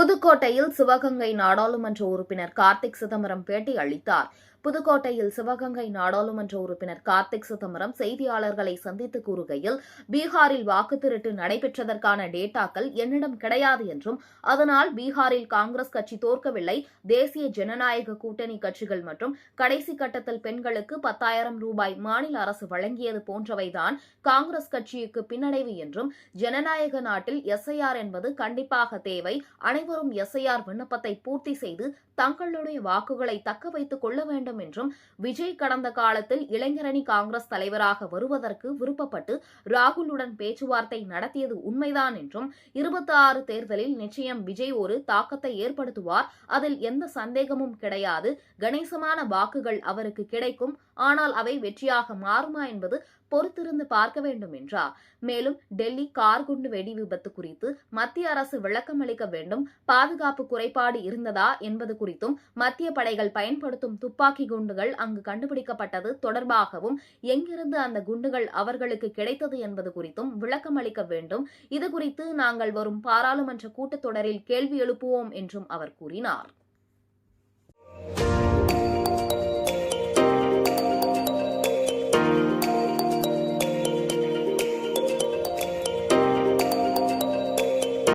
புதுக்கோட்டையில் சிவகங்கை நாடாளுமன்ற உறுப்பினர் கார்த்திக் சிதம்பரம் பேட்டி அளித்தார். புதுக்கோட்டையில் சிவகங்கை நாடாளுமன்ற உறுப்பினர் கார்த்திக் சிதம்பரம் செய்தியாளர்களை சந்தித்து கூறுகையில், பீகாரில் வாக்குத்திருட்டு நடைபெற்றதற்கான டேட்டாக்கள் என்னிடம் கிடையாது என்றும், அதனால் பீகாரில் காங்கிரஸ் கட்சி தோற்கவில்லை, தேசிய ஜனநாயக கூட்டணி கட்சிகள் மற்றும் கடைசி கட்டத்தில் பெண்களுக்கு 10,000 ரூபாய் மாநில அரசு வழங்கியது போன்றவைதான் காங்கிரஸ் கட்சிக்கு பின்னடைவு என்றும், ஜனநாயக நாட்டில் எஸ்ஐஆர் என்பது கண்டிப்பாக தேவை, அனைவரும் எஸ்ஐஆர் விண்ணப்பத்தை பூர்த்தி செய்து தங்களுடைய வாக்குகளை தக்க வைத்துக் கொள்ள வேண்டும் என்றும், விஜய் கடந்த காலத்தில் இளைஞரணி காங்கிரஸ் தலைவராக வருவதற்கு விருப்பப்பட்டு ராகுலுடன் பேச்சுவார்த்தை நடத்தியது உண்மைதான் என்றும், 26 தேர்தலில் நிச்சயம் விஜய் ஒரு தாக்கத்தை ஏற்படுத்துவார், அதில் எந்த சந்தேகமும் கிடையாது, கணிசமான வாக்குகள் அவருக்கு கிடைக்கும், ஆனால் அவை வெற்றியாக மாறுமா என்பது பொறுத்திருந்து பார்க்க வேண்டும் என்றார். மேலும் டெல்லி கார் குண்டு வெடி விபத்து குறித்து மத்திய அரசு விளக்கம் அளிக்க வேண்டும், பாதுகாப்பு குறைபாடு இருந்ததா என்பது குறித்தும், மத்திய படைகள் பயன்படுத்தும் துப்பாக்கி குண்டுகள் அங்கு கண்டுபிடிக்கப்பட்டது தொடர்பாகவும், எங்கிருந்து அந்த குண்டுகள் அவர்களுக்கு கிடைத்தது என்பது குறித்தும் விளக்கம் அளிக்க வேண்டும். இதுகுறித்து நாங்கள் வரும் பாராளுமன்ற கூட்டத்தொடரில் கேள்வி எழுப்புவோம் என்றும் அவர் கூறினார்.